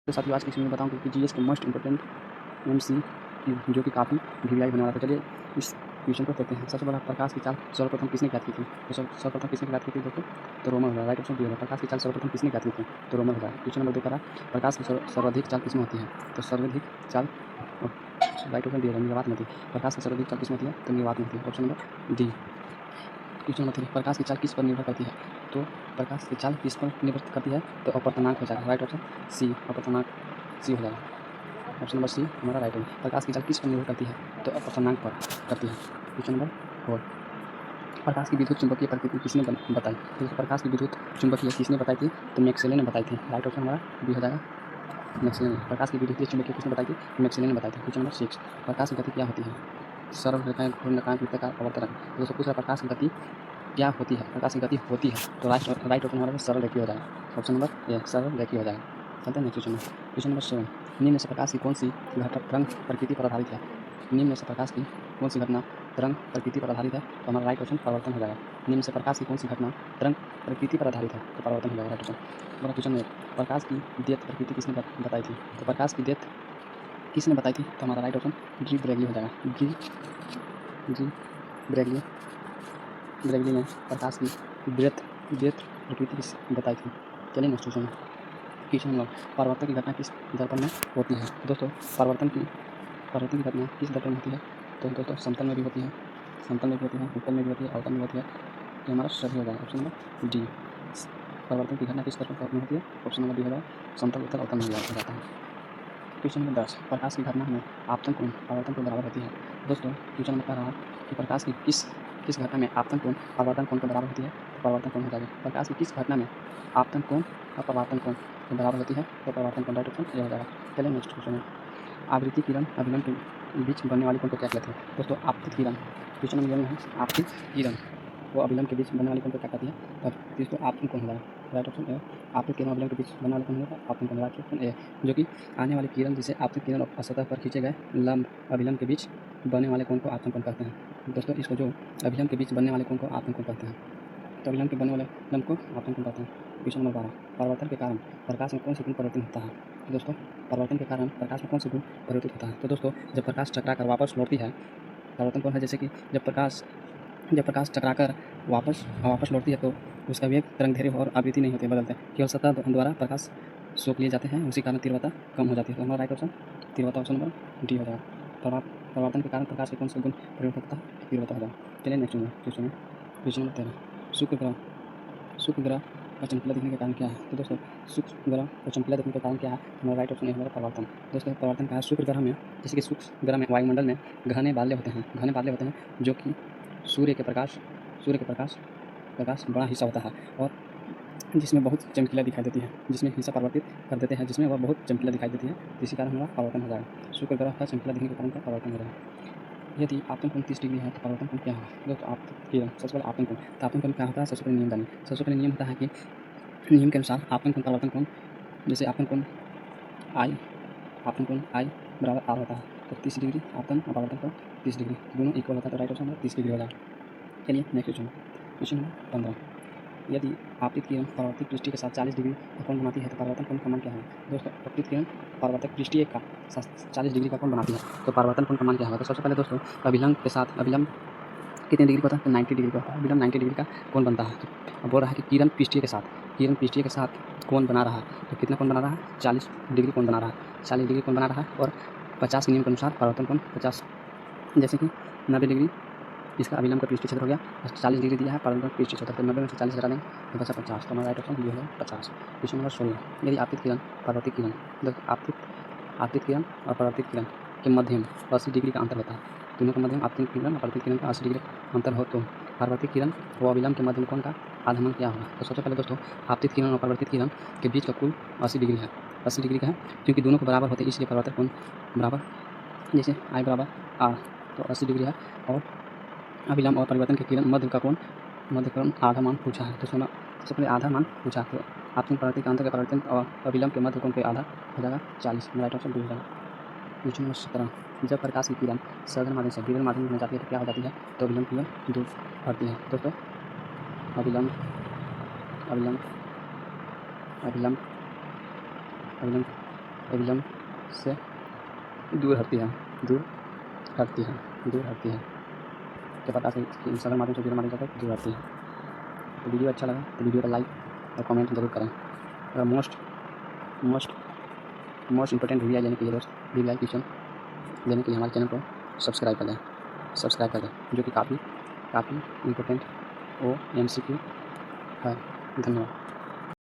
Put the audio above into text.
तो साथियों आज की इसमें बताऊँ कि जीएस के मोस्ट इंपोर्टेंट एमसी जो कि काफ़ी वीआई होने वाला था। चलिए इस क्वेश्चन को देखते हैं। सबसे बड़ा प्रकाश की चाल सर्वप्रथम किसने ज्ञात की थी? तो सर्वप्रथम किसने ज्ञात की थी दोस्तों? तो रोमन होगा। राइट ऑप्शन बी होगा। प्रकाश की चाल सर्वप्रथम किसने ज्ञात की थी? तो रोमन होगा। क्वेश्चन नंबर 2 कह रहा प्रकाश की सर्वाधिक चाल किसमें होती है? तो सर्वाधिक चाल राइट ऑप्शन बी होगा, निर्वात में होती है। प्रकाश की सर्वाधिक चाल किसमें होती है? तो निर्वात में होती है। Option number D. Question number 3 प्रकाश की चाल किस पर निर्भर करती है? तो प्रकाश की चाल किस पर निर्भर करती है? तो अपवर्तनांक हो जाएगा। राइट ऑप्शन सी, अपवर्तनांक सी हो जाएगा। ऑप्शन नंबर सी हमारा राइट होगा। प्रकाश की चाल किस पर निर्भर करती है? तो अपवर्तनांक पर करती है। क्वेश्चन नंबर 4 प्रकाश की विद्युत चुंबकीय प्रकृति किसने बताई? तो प्रकाश की विद्युत चुंबकीय किसने बताई थी? तो मैक्सवेल ने बताई थी। राइट ऑप्शन हमारा बी हो जाएगा, मैक्सवेल ने। प्रकाश की विद्युत चुंबकीय किसने बताई थी? मैक्सवेल ने बताई थी। क्वेश्चन नंबर 6 प्रकाश की गति क्या होती है? सरल रेखाएं, घूर्णकाएं, वृत्ताकार, अवतरण। दोस्तों पूछ रहा प्रकाश की गति क्या होती है? प्रकाश की गति होती है तो राइट ऑप्शन हमारा सरल रेखीय हो जाएगा। ऑप्शन नंबर ए सरल रेखीय हो जाएगा। चलते हैं नेक्स्ट क्वेश्चन में। क्वेश्चन नंबर 7 निम्न में से प्रकाश की कौन सी घटना तरंग प्रकृति पर आधारित है? निम्न में से प्रकाश की कौन सी घटना तरंग प्रकृति पर आधारित है? तो हमारा राइट ऑप्शन परिवर्तन हो जाएगा। निम्न से प्रकाश की कौन सी घटना तरंग प्रकृति पर आधारित है? तो परिवर्तन हो जाएगा राइट ऑप्शन। हमारा क्वेश्चन में प्रकाश की देत प्रकृति किसने बताई थी? तो प्रकाश की देत किसने बताई थी? तो हमारा राइट ऑप्शन डी ब्रेगली हो जाएगा। डी ब्रेगली ब्रेगली ने प्रकाश की देत प्रकृति किस बताई थी। चलिए नेक्स्ट क्वेश्चन में। क्वेश्चन नंबर परिवर्तन की घटना किस दर्पण में होती है? दोस्तों परिवर्तन की घटना किस दर्पण में होती है? तो दोस्तों समतल में भी होती है, समतल में भी होती है, उत्तल में भी होती है, अवतल में होती है। ये हमारा सही हो जाएगा। ऑप्शन नंबर डी परिवर्तन की घटना किस दर्पण में होती है? ऑप्शन नंबर डी हो जाएगा, समतल, उत्तल, अवतल में हो जाता है। क्वेश्चन नंबर 10 प्रकाश की घटना में आपतन कोण परावर्तन कोण बराबर होती है? दोस्तों क्वेश्चन नंबर कह रहा है कि प्रकाश की किस घटना में आपतन कोण परावर्तन कोण के बराबर होती है? तो परावर्तन कोण हो जाएगा। प्रकाश की किस घटना में आपतन कोण और परावर्तन कोण के बराबर होती है? तो परावर्तन कोण राइट ऑप्शन ये हो जाएगा। चलिए नेक्स्ट क्वेश्चन में। आवृत्ति किरण अभिलंब के बीच बनने वाले कोण को क्या कहते हैं? दोस्तों आपतित किरण, क्वेश्चन नंबर 11 में है आपतित किरण वो अभिलंब के बीच बनने वाले कोण को क्या कहती है? तब इसको आपतन कोण हो जाएगा। राइट ऑप्शन ए आपतित किरण अभिलंब के बीच बनने वाले कोण होगा आपतन कोण। राइट ऑप्शन ए जो कि आने वाली किरण जिसे आपतित किरण और सतह पर खींचे गए लंब अभिलंब के बीच बनने वाले कोण को आपतन कोण कहते हैं। दोस्तों इसको जो अभिलंब के बीच बनने वाले कोण को आपतन कोण कहते हैं। तो अभिलंब के बनने वाले लंब को आपतन कोण कहते हैं। क्वेश्चन नंबर 12 परिवर्तन के कारण प्रकाश में कौन से गुण परिवर्तन होता है? दोस्तों परिवर्तन के कारण प्रकाश में कौन से गुण परिवर्तित होता है? तो दोस्तों जब प्रकाश टकरा कर वापस लौटती है, परिवर्तन कौन है? जैसे कि जब प्रकाश टकराकर वापस लौटती है तो उसका वेग तरंगदैर्घ्य और आवृत्ति नहीं होते, बदलते, केवल सतह द्वारा प्रकाश सोख लिए जाते हैं, उसी कारण तीव्रता कम हो जाती है। तो हमारा राइट ऑप्शन तीव्रता ऑप्शन नंबर डी हो जाएगा। परिवर्तन के कारण प्रकाश के कौन से गुण परिवर्तित होता है? तीव्रता हो जाएगा। चलिए नेक्स्ट क्वेश्चन नंबर 13 शुक्र ग्रह का चमकीला दिखने का कारण क्या है? तो दोस्तों शुक्र ग्रह का चमकीला दिखने का कारण क्या है? हमारा राइट ऑप्शन है हमारा परिवर्तन। दोस्तों परिवर्तन का शुक्र ग्रह में, जैसे कि शुक्र ग्रह में वायुमंडल में घने बादल होते हैं जो कि सूर्य के प्रकाश बड़ा हिस्सा होता है और जिसमें बहुत चमकीला दिखाई देती है, जिसमें हिस्सा परिवर्तित कर देते हैं, जिसमें वह बहुत चमकीला दिखाई देती है, इसी कारण हमारा परिवर्तन हो जाएगा। शुक्र ग्रह का चमकीला दिखने के कारण का परिवर्तन हो जाएगा। यदि आपतन कोण 30 डिग्री है तो परिवर्तन कोण क्या होगा? दोस्तों आपतन किरण सबसे पहले आपतन कोण, तो आपतन कोण क्या होता है? सबसे पहले नियम जानिए। सबसे पहले नियम होता है कि नियम के अनुसार आपतन कोण परिवर्तन कोण, जैसे आपतन कोण आई बराबर आर होता है, तो 30 डिग्री आपतन और परिवर्तन कोण 30 डिग्री दोनों इक्वल होता है, तो राइट ऑप्शन हमारा 30 डिग्री हो जाएगा। चलिए नेक्स्ट क्वेश्चन नंबर 15 यदि आपतित किरण परावर्तित पृष्ठ के साथ 40 डिग्री का कोण बनाती है तो परिवर्तन कोण का मान क्या है? दोस्तों आपतित किरण परावर्तक पृष्ठीय का 40 डिग्री का कोण बनाती है तो परिवर्तन कोण का मान क्या होगा? तो सबसे पहले दोस्तों अभिलंब के साथ अभिलंब कितने डिग्री का होता है? तो 90 डिग्री का होता है। अभिलंब 90 डिग्री का कोण बनता है। तो बोल रहा है कि किरण पृष्ठीय के साथ कोण बना रहा है, तो कितना कोण बना रहा है? 40 डिग्री कोण बना रहा है। 40 डिग्री कोण बना रहा है और 50 के नियम के अनुसार परिवर्तन कोण 50, जैसे कि 90 डिग्री इसका अभिलंब का पृष्ठीय क्षेत्र हो गया, 40 डिग्री दिया है, परिवर्तन पृष्ठीय क्षेत्र, तो 90 में से 40 हटा देंगे तो बचा 50, तो हमारा राइट ऑप्शन बी होगा 50। क्वेश्चन नंबर 16 यदि आपतित किरण परावर्तित किरण आपतित किरण और परावर्तित किरण के मध्यम 80 डिग्री का अंतर होता है, दोनों के मध्यम आपतित किरण और परावर्तित किरण का 80 डिग्री अंतर हो तो परावर्तित किरण व अभिलंब के मध्यम कोण का आधामान क्या होगा? तो सबसे पहले दोस्तों आपतित किरण और परावर्तित किरण के बीच का कुल 80 डिग्री है, 80 डिग्री का है, क्योंकि दोनों को बराबर होते हैं इसलिए परावर्तन कोण बराबर, जैसे आई बराबर आर तो 80 डिग्री है और अभिलंब और परिवर्तन के किरण मध्य कोण आधा मान पूछा है, तो सबसे पहले आधा मान पूछा, तो आपतित परावर्तित के अंतर के परिवर्तन और अभिलंब के मध्य कोण पे आधा हो जाएगा 40, राइट ऑप्शन बी हो जाएगा। क्वेश्चन नंबर 17 जब प्रकाश की किरण सर्वधर्म माध्यम से विरल माध्यम में जाती है तो क्या हो जाती है? तो अभिलंब की ओर दूर बढ़ती है। दोस्तों अभिलंब अभिलंब अभिलंब अभिलंब एग्जाम से दूर हटती है, दूर हटती है, दूर हटती है। के प्रकाश की सरल माध्यम से दूर माध्यम तक दूर हटती है। तो वीडियो अच्छा लगा तो वीडियो को लाइक और कमेंट जरूर करें। और मोस्ट इंपॉर्टेंट वीडियो लेने के लिए दोस्त VVI क्वेश्चन लेने के लिए हमारे चैनल को सब्सक्राइब कर दें, जो कि काफ़ी इम्पोर्टेंट MCQ है। धन्यवाद।